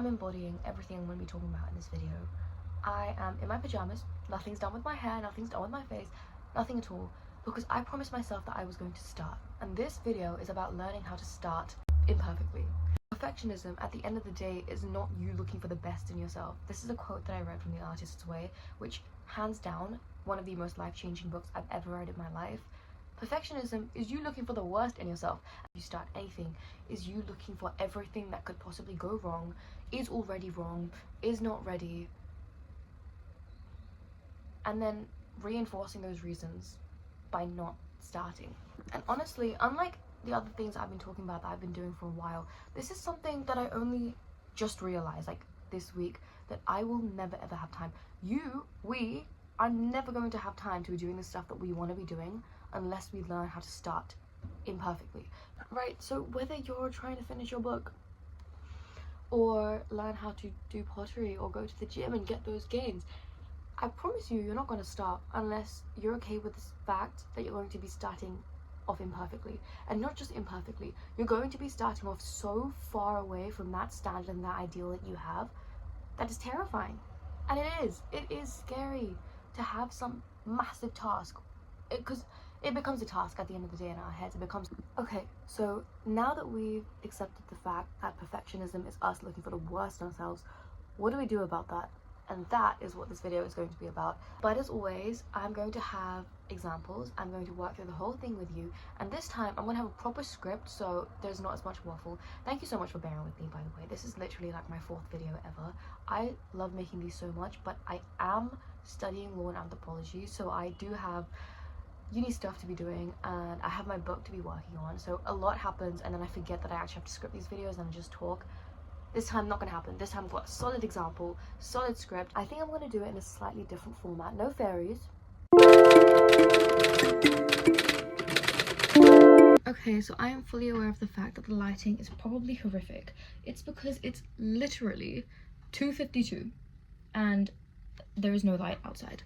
am embodying everything I'm going to be talking about in this video. I am in my pajamas, nothing's done with my hair, nothing's done with my face, nothing at all, because I promised myself that I was going to start. And this video is about learning how to start imperfectly. Perfectionism, at the end of the day, is not you looking for the best in yourself. This is a quote that I read from The Artist's Way, which, hands down, one of the most life-changing books I've ever read in my life. Perfectionism is you looking for the worst in yourself. If you start anything, is you looking for everything that could possibly go wrong, is already wrong, is not ready, and then reinforcing those reasons by not starting. And honestly, unlike the other things I've been talking about that I've been doing for a while, this is something that I only just realized, like this week, that I will never ever have time. We are never going to have time to be doing the stuff that we want to be doing unless we learn how to start imperfectly. Right, so whether you're trying to finish your book, or learn how to do pottery, or go to the gym and get those gains, I promise you're not going to start unless you're okay with the fact that you're going to be starting off imperfectly. And not just imperfectly, you're going to be starting off so far away from that standard and that ideal that you have that is terrifying. And it is scary to have some massive task, because it becomes a task at the end of the day in our heads. It becomes, okay, so now that we've accepted the fact that perfectionism is us looking for the worst in ourselves, what do we do about that? And that is what this video is going to be about. But as always, I'm going to have examples. I'm going to work through the whole thing with you. And this time, I'm going to have a proper script, so there's not as much waffle. Thank you so much for bearing with me, by the way. This is literally like my 4th video ever. I love making these so much, but I am studying law and anthropology, so I do have uni stuff to be doing, and I have my book to be working on. So a lot happens, and then I forget that I actually have to script these videos and just talk. This time, not gonna happen. This time, I've got a solid example, solid script. I think I'm gonna do it in a slightly different format. No fairies. Okay, so I am fully aware of the fact that the lighting is probably horrific. It's because it's literally 2:52 and there is no light outside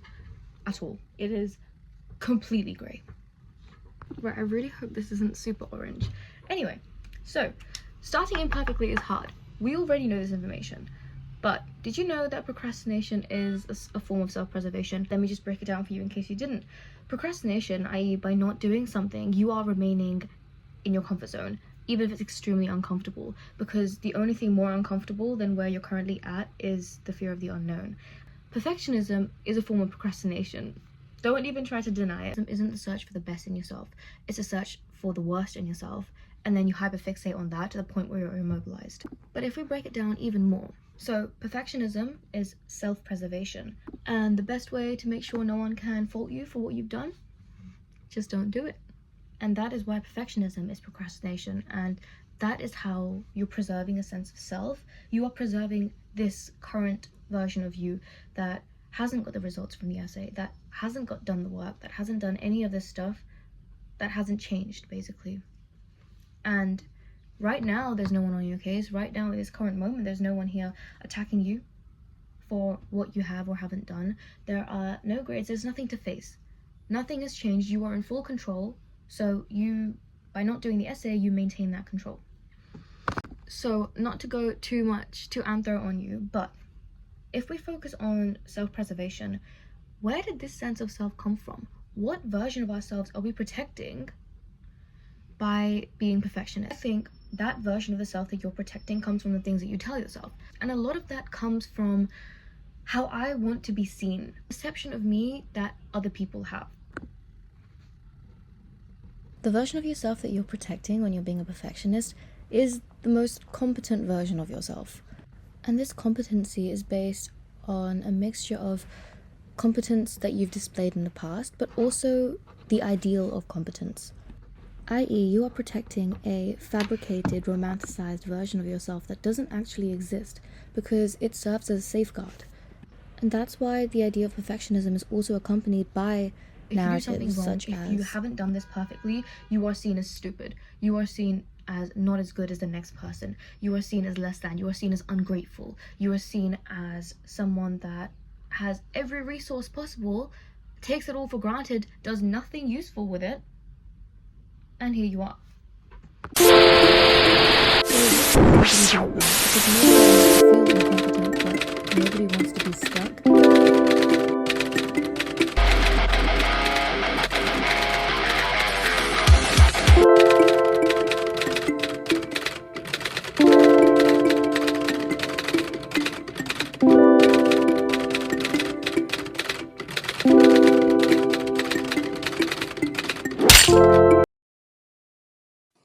at all. It is completely grey. Right, I really hope this isn't super orange. Anyway, so starting imperfectly is hard. We already know this information, but did you know that procrastination is a form of self-preservation? Let me just break it down for you in case you didn't. Procrastination, i.e. by not doing something, you are remaining in your comfort zone, even if it's extremely uncomfortable, because the only thing more uncomfortable than where you're currently at is the fear of the unknown. Perfectionism is a form of procrastination. Don't even try to deny it. It isn't the search for the best in yourself, it's a search for the worst in yourself, and then you hyperfixate on that to the point where you're immobilized. But if we break it down even more, so perfectionism is self-preservation, and the best way to make sure no one can fault you for what you've done, just don't do it. And that is why perfectionism is procrastination, and that is how you're preserving a sense of self. You are preserving this current version of you that hasn't got the results from the essay, that hasn't done the work, that hasn't done any of this stuff, that hasn't changed, basically. And right now, there's no one on your case. Right now, in this current moment, there's no one here attacking you for what you have or haven't done. There are no grades. There's nothing to face. Nothing has changed. You are in full control. So by not doing the essay, you maintain that control. So not to go too anthro on you, but if we focus on self-preservation, where did this sense of self come from? What version of ourselves are we protecting by being perfectionist? I think that version of the self that you're protecting comes from the things that you tell yourself. And a lot of that comes from how I want to be seen, perception of me that other people have. The version of yourself that you're protecting when you're being a perfectionist is the most competent version of yourself. And this competency is based on a mixture of competence that you've displayed in the past, but also the ideal of competence. I.e., you are protecting a fabricated, romanticized version of yourself that doesn't actually exist because it serves as a safeguard. And that's why the idea of perfectionism is also accompanied by narratives such as, if you haven't done this perfectly, you are seen as stupid. You are seen as not as good as the next person. You are seen as less than. You are seen as ungrateful. You are seen as someone that has every resource possible, takes it all for granted, does nothing useful with it, and here you are. So Nobody doing that because nobody wants to feel incompetent, but nobody wants to be stuck.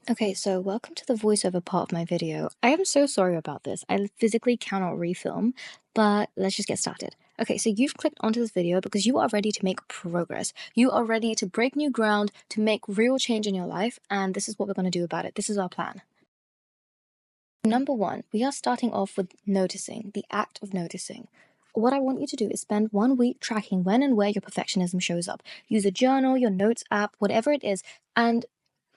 Okay, so welcome to the voiceover part of my video. I am so sorry about this. I physically cannot refilm, but let's just get started. Okay, so you've clicked onto this video because you are ready to make progress. You are ready to break new ground, to make real change in your life, and this is what we're going to do about it. This is our plan. Number one, we are starting off with noticing, the act of noticing. What I want you to do is spend 1 week tracking when and where your perfectionism shows up. Use a journal, your notes app, whatever it is, and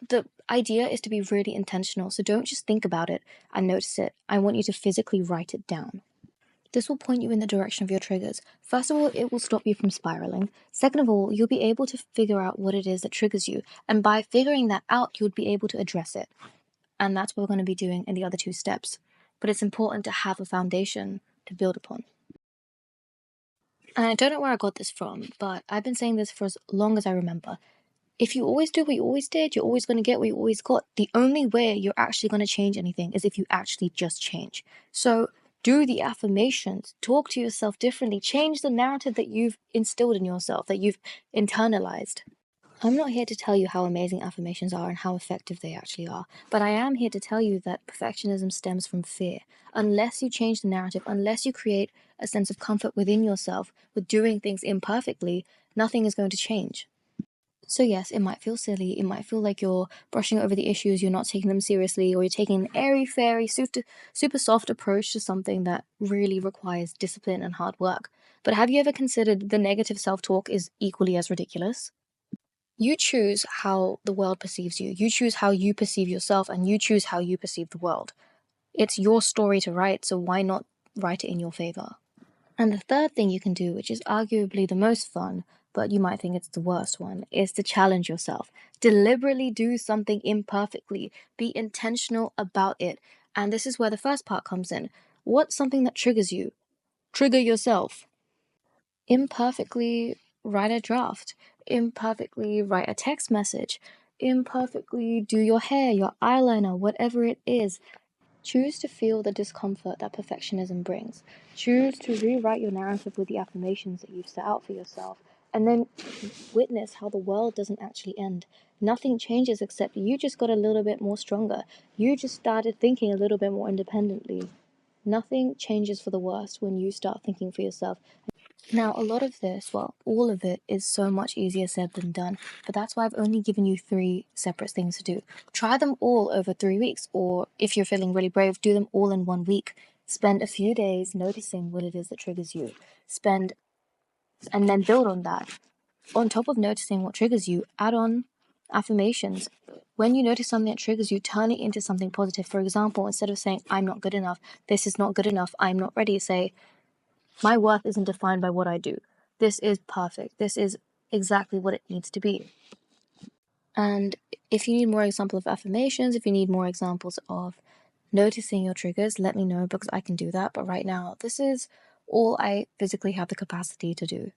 the idea is to be really intentional, so don't just think about it and notice it. I want you to physically write it down. This will point you in the direction of your triggers. First of all, it will stop you from spiraling. Second of all, you'll be able to figure out what it is that triggers you. And by figuring that out, you'll be able to address it. And that's what we're going to be doing in the other 2 steps. But it's important to have a foundation to build upon. And I don't know where I got this from, but I've been saying this for as long as I remember. If you always do what you always did, you're always going to get what you always got. The only way you're actually going to change anything is if you actually just change. So do the affirmations, talk to yourself differently, change the narrative that you've instilled in yourself, that you've internalized. I'm not here to tell you how amazing affirmations are and how effective they actually are, but I am here to tell you that perfectionism stems from fear. Unless you change the narrative, unless you create a sense of comfort within yourself with doing things imperfectly, nothing is going to change. So yes, it might feel silly, it might feel like you're brushing over the issues, you're not taking them seriously, or you're taking an airy-fairy, super soft approach to something that really requires discipline and hard work. But have you ever considered the negative self-talk is equally as ridiculous? You choose how the world perceives you, you choose how you perceive yourself, and you choose how you perceive the world. It's your story to write, so why not write it in your favor? And the third thing you can do, which is arguably the most fun, but you might think it's the worst one, is to challenge yourself. Deliberately do something imperfectly. Be intentional about it. And this is where the first part comes in. What's something that triggers you? Trigger yourself. Imperfectly write a draft. Imperfectly write a text message. Imperfectly do your hair, your eyeliner, whatever it is. Choose to feel the discomfort that perfectionism brings. Choose to rewrite your narrative with the affirmations that you've set out for yourself. And then witness how the world doesn't actually end. Nothing changes except you just got a little bit more stronger. You just started thinking a little bit more independently. Nothing changes for the worst when you start thinking for yourself. Now, a lot of this, well, all of it is so much easier said than done, but that's why I've only given you 3 separate things to do. Try them all over 3 weeks, or if you're feeling really brave, do them all in 1 week. Spend a few days noticing what it is that triggers you. And then build on that. On top of noticing what triggers you, add on affirmations. When you notice something that triggers you, turn it into something positive. For example, instead of saying, I'm not good enough, this is not good enough, I'm not ready, say, my worth isn't defined by what I do. This is perfect. This is exactly what it needs to be. And if you need more examples of affirmations, if you need more examples of noticing your triggers, let me know because I can do that. But right now, this is all I physically have the capacity to do.